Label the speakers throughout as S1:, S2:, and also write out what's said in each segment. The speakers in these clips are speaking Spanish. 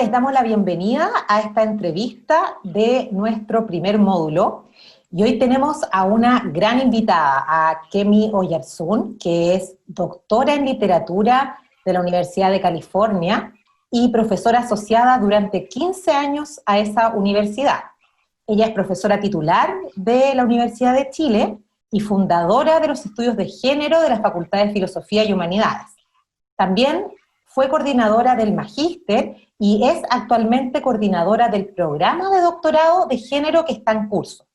S1: les damos la bienvenida a esta entrevista de nuestro primer módulo. Y hoy tenemos a una gran invitada, a Kemi Oyarzún, que es doctora en literatura de la Universidad de California y profesora asociada durante 15 años a esa universidad. Ella es profesora titular de la Universidad de Chile y fundadora de los estudios de género de la Facultad de Filosofía y Humanidades. También fue coordinadora del Magíster y es actualmente coordinadora del programa de doctorado de género que está en curso.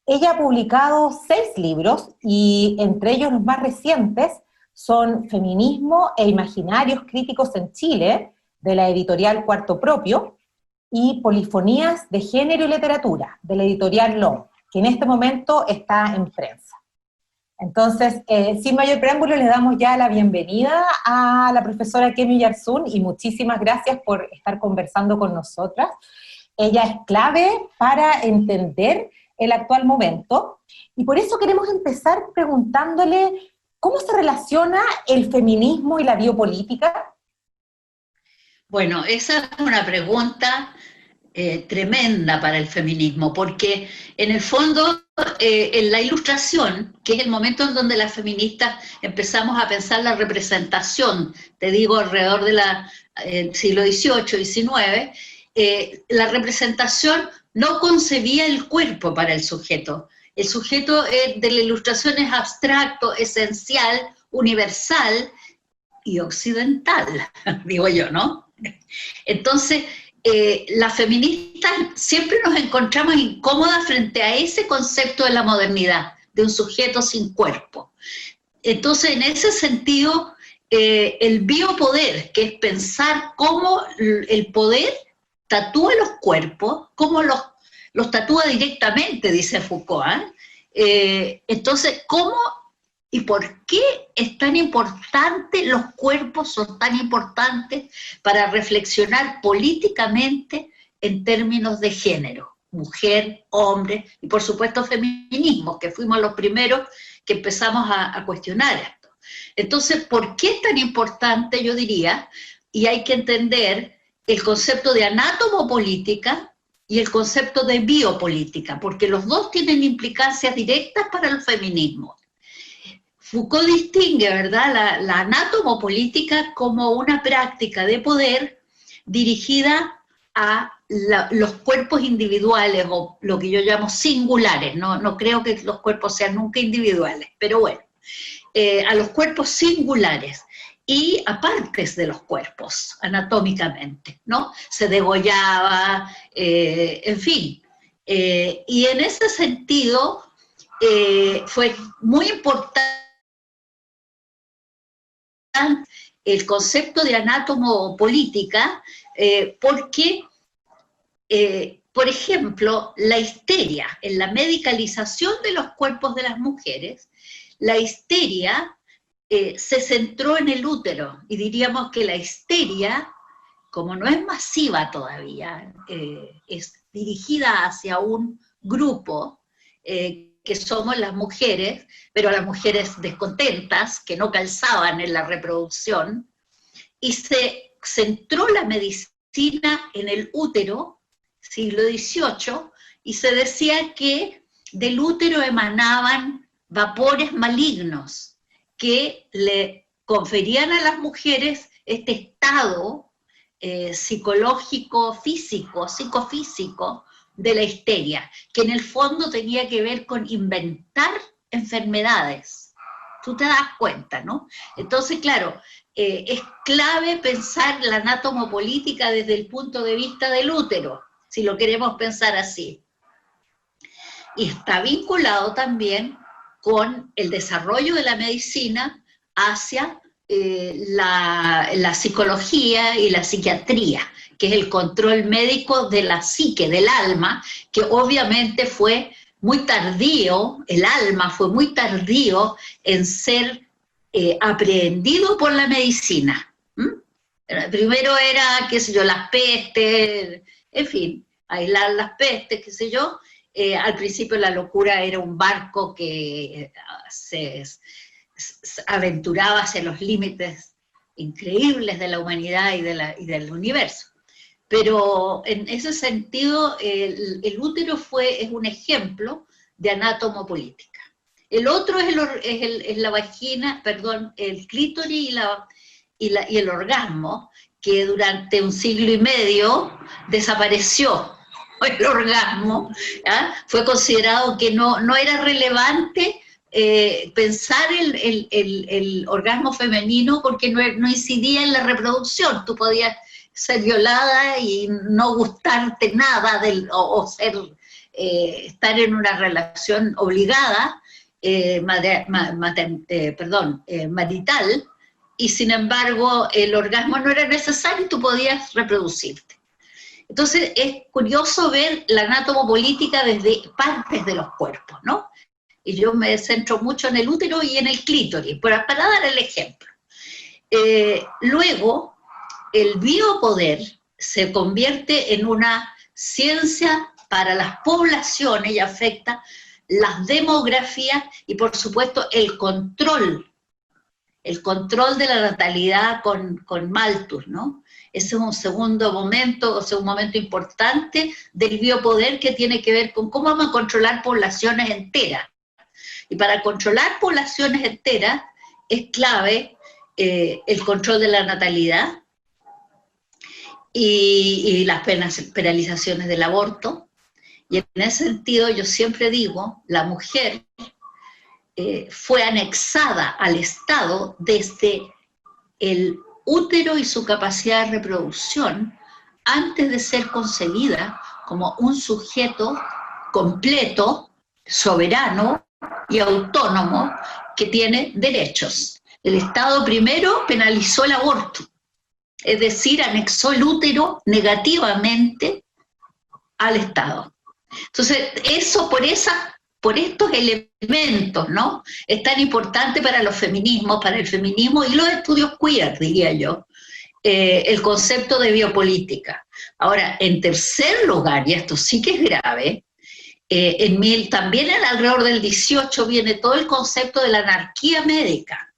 S1: Ella ha publicado 6 libros y entre ellos los más recientes son Feminismo e Imaginarios Críticos en Chile, de la editorial Cuarto Propio, y Polifonías de Género y Literatura, de la editorial LOM, que en este momento está en prensa. Entonces, sin mayor preámbulo, le damos ya la bienvenida a la profesora Kemi Oyarzún y muchísimas gracias por estar conversando con nosotras. Ella es clave para entender el actual momento, y por eso queremos empezar preguntándole cómo se relaciona el feminismo y la biopolítica.
S2: Bueno, esa es una pregunta tremenda para el feminismo, porque en el fondo, en la Ilustración, que es el momento en donde las feministas empezamos a pensar la representación, te digo, alrededor del siglo XVIII, XIX, la representación no concebía el cuerpo para el sujeto. El sujeto de la Ilustración es abstracto, esencial, universal y occidental, digo yo, ¿no? Entonces, las feministas siempre nos encontramos incómodas frente a ese concepto de la modernidad, de un sujeto sin cuerpo. Entonces, en ese sentido, el biopoder, que es pensar cómo el poder tatúa los cuerpos, cómo los tatúa directamente, dice Foucault, entonces, ¿cómo y por qué es tan importante, los cuerpos son tan importantes para reflexionar políticamente en términos de género? Mujer, hombre, y por supuesto feminismo, que fuimos los primeros que empezamos a cuestionar esto. Entonces, ¿por qué es tan importante? Yo diría, y hay que entender el concepto de anátomo-política y el concepto de biopolítica, porque los dos tienen implicancias directas para el feminismo. Foucault distingue, ¿verdad?, la anátomo-política como una práctica de poder dirigida a los cuerpos individuales, o lo que yo llamo singulares. No creo que los cuerpos sean nunca individuales, pero bueno, a los cuerpos singulares y a partes de los cuerpos, anatómicamente, ¿no? Se degollaba, en fin. Y en ese sentido fue muy importante el concepto de anátomo-política, porque, por ejemplo, la histeria, en la medicalización de los cuerpos de las mujeres, la histeria se centró en el útero, y diríamos que la histeria, como no es masiva todavía, es dirigida hacia un grupo, que somos las mujeres, pero las mujeres descontentas, que no calzaban en la reproducción, y se centró la medicina en el útero, siglo XVIII, y se decía que del útero emanaban vapores malignos que le conferían a las mujeres este estado psicológico, físico, psicofísico, de la histeria, que en el fondo tenía que ver con inventar enfermedades. Tú te das cuenta, ¿no? Entonces, claro, es clave pensar la anátomo-política desde el punto de vista del útero, si lo queremos pensar así. Y está vinculado también con el desarrollo de la medicina hacia la psicología y la psiquiatría, que es el control médico de la psique, del alma, que obviamente fue muy tardío, el alma fue muy tardío en ser aprehendido por la medicina. Primero era, qué sé yo, las pestes, en fin, aislar las pestes, qué sé yo. Al principio la locura era un barco que se aventuraba hacia los límites increíbles de la humanidad y del universo. pero en ese sentido el útero es un ejemplo de anatomopolítica. El otro es la vagina, perdón, el clítoris y el orgasmo, que durante un siglo y medio desapareció el orgasmo, ¿ya? Fue considerado que no era relevante pensar el orgasmo femenino porque no incidía en la reproducción. Tú podías ser violada y no gustarte nada o estar en una relación obligada, marital, y sin embargo el orgasmo no era necesario y tú podías reproducirte. Entonces es curioso ver la anatomopolítica desde partes de los cuerpos, ¿no? Y yo me centro mucho en el útero y en el clítoris, para dar el ejemplo. Luego, el biopoder se convierte en una ciencia para las poblaciones y afecta las demografías y, por supuesto, el control de la natalidad con Malthus, ¿no? Ese es un segundo momento, o sea, un momento importante del biopoder que tiene que ver con cómo vamos a controlar poblaciones enteras. Y para controlar poblaciones enteras es clave el control de la natalidad y las penalizaciones del aborto. Y en ese sentido yo siempre digo, la mujer fue anexada al Estado desde el útero y su capacidad de reproducción antes de ser concebida como un sujeto completo, soberano y autónomo que tiene derechos. El Estado primero penalizó el aborto, es decir, anexó el útero negativamente al Estado. Entonces, eso por estos elementos, ¿no? Es tan importante para los feminismos, para el feminismo y los estudios queer, diría yo, el concepto de biopolítica. Ahora, en tercer lugar, y esto sí que es grave, también alrededor del 18 viene todo el concepto de la anarquía médica,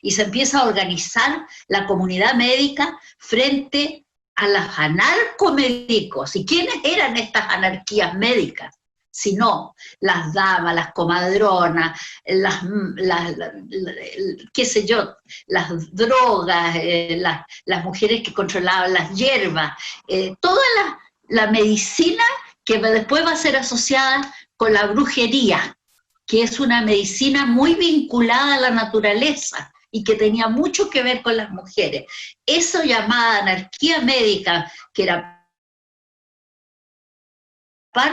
S2: y se empieza a organizar la comunidad médica frente a los anarcomédicos. ¿Y quiénes eran estas anarquías médicas? Sino las damas, las comadronas, qué sé yo, las drogas, las mujeres que controlaban las hierbas, toda la medicina que después va a ser asociada con la brujería, que es una medicina muy vinculada a la naturaleza y que tenía mucho que ver con las mujeres. Eso llamada anarquía médica, que era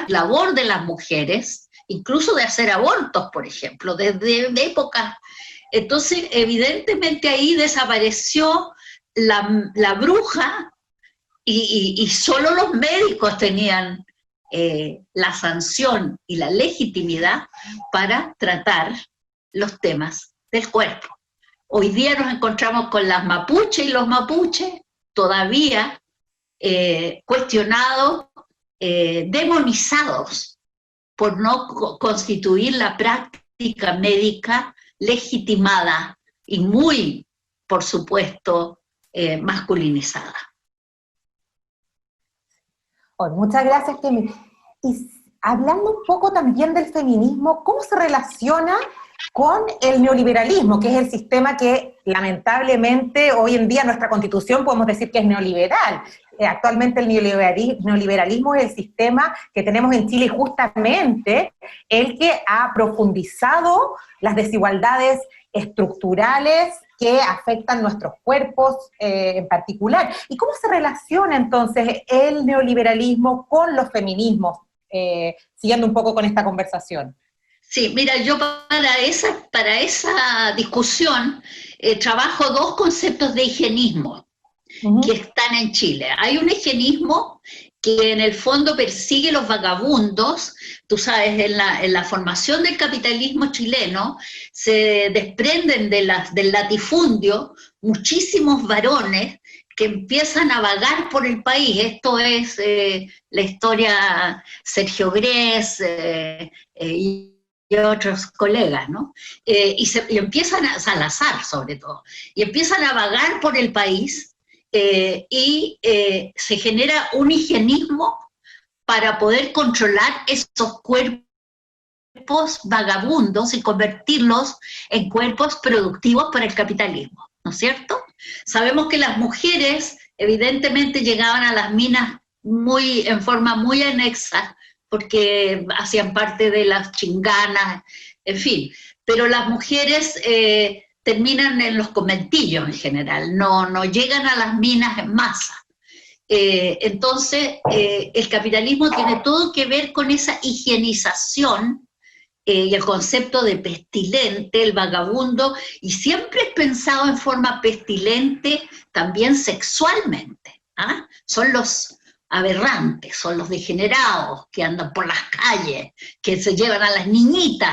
S2: labor de las mujeres, incluso de hacer abortos, por ejemplo, desde épocas. Entonces, evidentemente ahí desapareció la bruja y solo los médicos tenían la sanción y la legitimidad para tratar los temas del cuerpo. Hoy día nos encontramos con las mapuches y los mapuches todavía cuestionados, demonizados por no constituir la práctica médica legitimada y muy, por supuesto, masculinizada.
S1: Bueno, muchas gracias, Kemi. Y hablando un poco también del feminismo, ¿cómo se relaciona con el neoliberalismo, que es el sistema que lamentablemente hoy en día en nuestra Constitución podemos decir que es neoliberal? Actualmente el neoliberalismo es el sistema que tenemos en Chile, justamente el que ha profundizado las desigualdades estructurales que afectan nuestros cuerpos en particular. ¿Y cómo se relaciona entonces el neoliberalismo con los feminismos? Siguiendo un poco con esta conversación.
S2: Sí, mira, yo para esa discusión trabajo dos conceptos de higienismo que están en Chile. Hay un higienismo que en el fondo persigue los vagabundos. Tú sabes, en la formación del capitalismo chileno se desprenden del latifundio muchísimos varones que empiezan a vagar por el país. Esto es la historia Sergio Grés y otros colegas, ¿no? Y empiezan a Salazar, sobre todo, y empiezan a vagar por el país se genera un higienismo para poder controlar esos cuerpos vagabundos y convertirlos en cuerpos productivos para el capitalismo, ¿no es cierto? Sabemos que las mujeres evidentemente llegaban a las minas en forma muy anexa, porque hacían parte de las chinganas, en fin, pero las mujeres terminan en los conventillos en general, no llegan a las minas en masa. Entonces, el capitalismo tiene todo que ver con esa higienización y el concepto de pestilente, el vagabundo, y siempre es pensado en forma pestilente también sexualmente. ¿Ah? Son los aberrantes, son los degenerados que andan por las calles, que se llevan a las niñitas,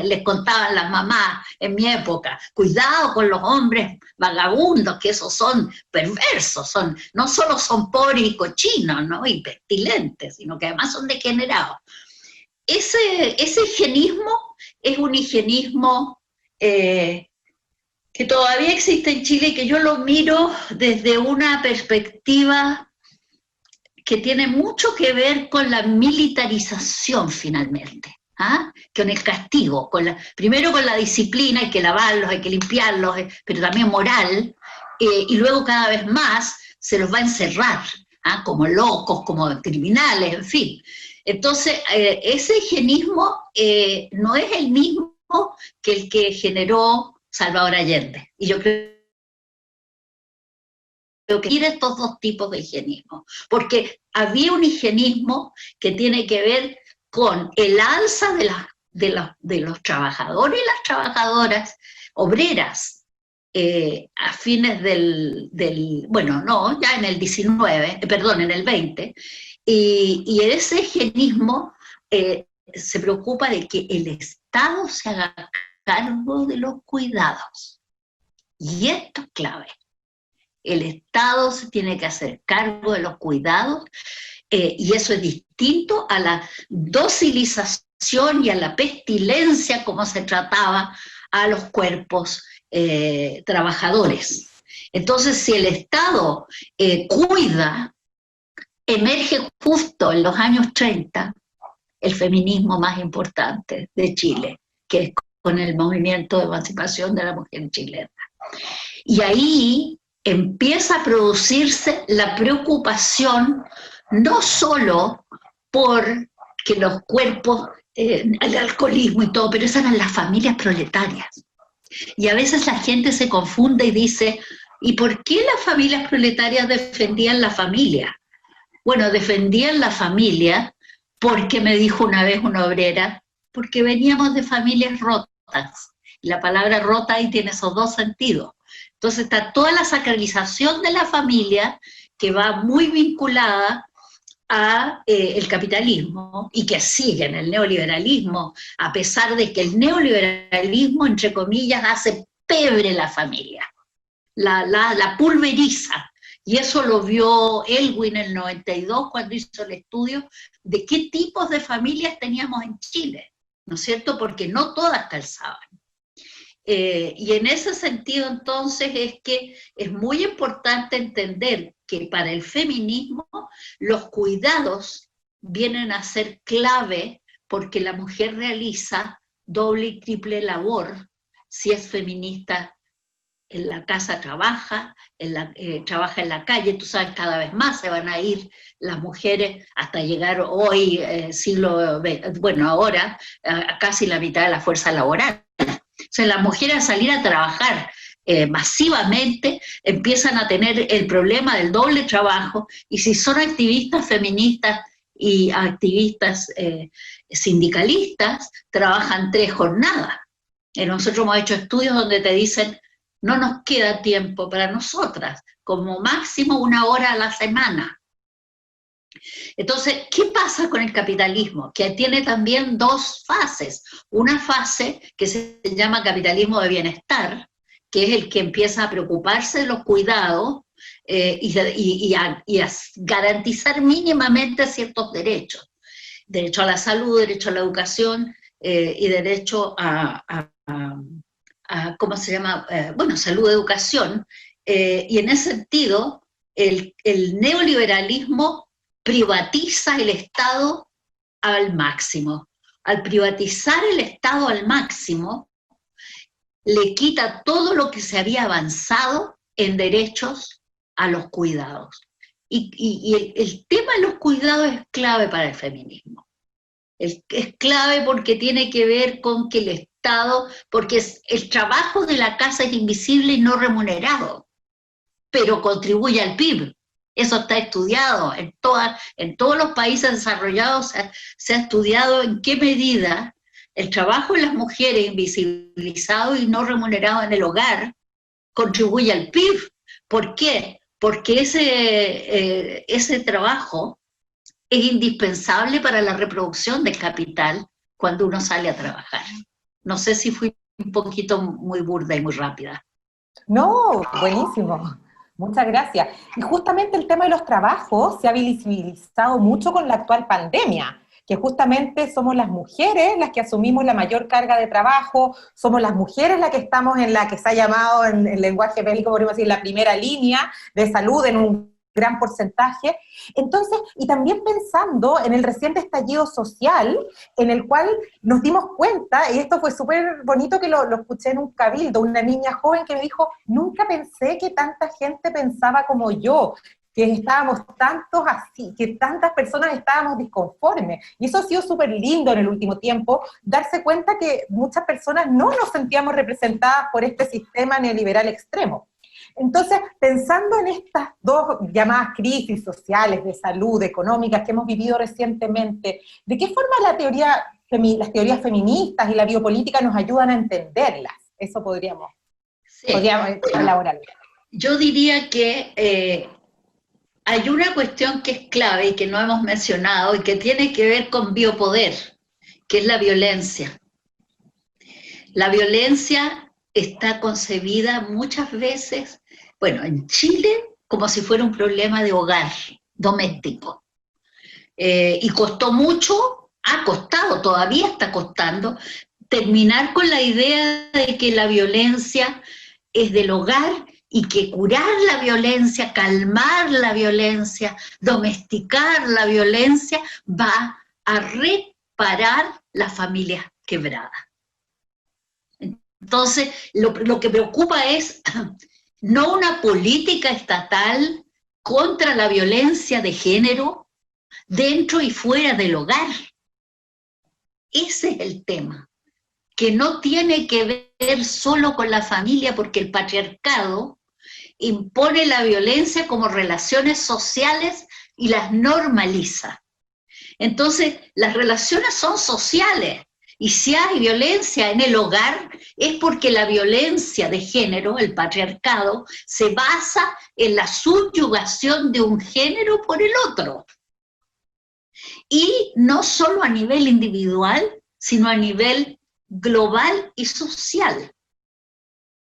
S2: les contaban las mamás en mi época, cuidado con los hombres vagabundos, que esos son perversos, no solo son pobres y cochinos, ¿no? Y pestilentes, sino que además son degenerados. Ese higienismo es un higienismo que todavía existe en Chile y que yo lo miro desde una perspectiva que tiene mucho que ver con la militarización finalmente, con el castigo, primero con la disciplina, hay que lavarlos, hay que limpiarlos, pero también moral, y luego cada vez más se los va a encerrar, como locos, como criminales, en fin. Entonces, ese higienismo no es el mismo que el que generó Salvador Allende, y yo creo que ir estos dos tipos de higienismo, porque había un higienismo que tiene que ver con el alza de los trabajadores y las trabajadoras obreras a fines ya en el 19, perdón, en el 20, y ese higienismo se preocupa de que el Estado se haga cargo de los cuidados, y esto es clave. El Estado se tiene que hacer cargo de los cuidados y eso es distinto a la docilización y a la pestilencia como se trataba a los cuerpos trabajadores. Entonces, si el Estado cuida, emerge justo en los años 30 el feminismo más importante de Chile, que es con el movimiento de emancipación de la mujer chilena. Y ahí empieza a producirse la preocupación no solo por que los cuerpos, el alcoholismo y todo, pero esas eran las familias proletarias. Y a veces la gente se confunde y dice, ¿y por qué las familias proletarias defendían la familia? Bueno, defendían la familia porque, me dijo una vez una obrera, porque veníamos de familias rotas. Y la palabra rota ahí tiene esos dos sentidos. Entonces está toda la sacralización de la familia que va muy vinculada a el capitalismo y que sigue en el neoliberalismo, a pesar de que el neoliberalismo, entre comillas, hace pebre la familia, la pulveriza. Y eso lo vio Elwin en el 92 cuando hizo el estudio de qué tipos de familias teníamos en Chile, ¿no es cierto? Porque no todas calzaban. Y en ese sentido, entonces, es que es muy importante entender que para el feminismo los cuidados vienen a ser clave porque la mujer realiza doble y triple labor. Si es feminista, en la casa trabaja, trabaja en la calle, tú sabes, cada vez más se van a ir las mujeres hasta llegar hoy, ahora, a casi la mitad de la fuerza laboral. O sea, las mujeres al salir a trabajar masivamente empiezan a tener el problema del doble trabajo, y si son activistas feministas y activistas sindicalistas, trabajan 3 jornadas. Nosotros hemos hecho estudios donde te dicen, no nos queda tiempo para nosotras, como máximo 1 hora a la semana. Entonces, ¿qué pasa con el capitalismo? Que tiene también 2 fases. Una fase que se llama capitalismo de bienestar, que es el que empieza a preocuparse de los cuidados y a garantizar mínimamente ciertos derechos. Derecho a la salud, derecho a la educación y derecho ¿cómo se llama? Salud, educación, y en ese sentido, el neoliberalismo privatiza el Estado al máximo. Al privatizar el Estado al máximo, le quita todo lo que se había avanzado en derechos a los cuidados. Y el tema de los cuidados es clave para el feminismo. Es clave porque tiene que ver con que el Estado, porque el trabajo de la casa es invisible y no remunerado, pero contribuye al PIB. Eso está estudiado. En todos los países desarrollados se ha estudiado en qué medida el trabajo de las mujeres invisibilizado y no remunerado en el hogar contribuye al PIB. ¿Por qué? Porque ese trabajo es indispensable para la reproducción del capital cuando uno sale a trabajar. No sé si fui un poquito muy burda y muy rápida.
S1: No, buenísimo. Muchas gracias. Y justamente el tema de los trabajos se ha visibilizado mucho con la actual pandemia, que justamente somos las mujeres las que asumimos la mayor carga de trabajo, somos las mujeres las que estamos en la que se ha llamado en el lenguaje bélico, podríamos decir, la primera línea de salud en un gran porcentaje. Entonces, y también pensando en el reciente estallido social, en el cual nos dimos cuenta, y esto fue súper bonito que lo escuché en un cabildo, una niña joven que me dijo, nunca pensé que tanta gente pensaba como yo, que estábamos tantos así, que tantas personas estábamos disconformes. Y eso ha sido súper lindo en el último tiempo, darse cuenta que muchas personas no nos sentíamos representadas por este sistema neoliberal extremo. Entonces, pensando en estas dos llamadas crisis sociales, de salud, económicas, que hemos vivido recientemente, ¿de qué forma las teorías feministas y la biopolítica nos ayudan a entenderlas? Eso podríamos elaborar.
S2: Yo diría que hay una cuestión que es clave y que no hemos mencionado y que tiene que ver con biopoder, que es la violencia. La violencia está concebida muchas veces, bueno, en Chile, como si fuera un problema de hogar, doméstico. Y costó mucho, ha costado, todavía está costando, terminar con la idea de que la violencia es del hogar y que curar la violencia, calmar la violencia, domesticar la violencia, va a reparar las familias quebradas. Entonces, lo que preocupa es no una política estatal contra la violencia de género dentro y fuera del hogar. Ese es el tema, que no tiene que ver solo con la familia, porque el patriarcado impone la violencia como relaciones sociales y las normaliza. Entonces, las relaciones son sociales, y si hay violencia en el hogar, es porque la violencia de género, el patriarcado, se basa en la subyugación de un género por el otro. Y no solo a nivel individual, sino a nivel global y social.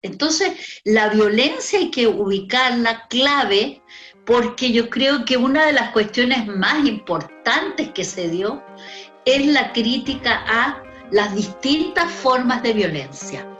S2: Entonces, la violencia hay que ubicarla clave, porque yo creo que una de las cuestiones más importantes que se dio es la crítica a las distintas formas de violencia.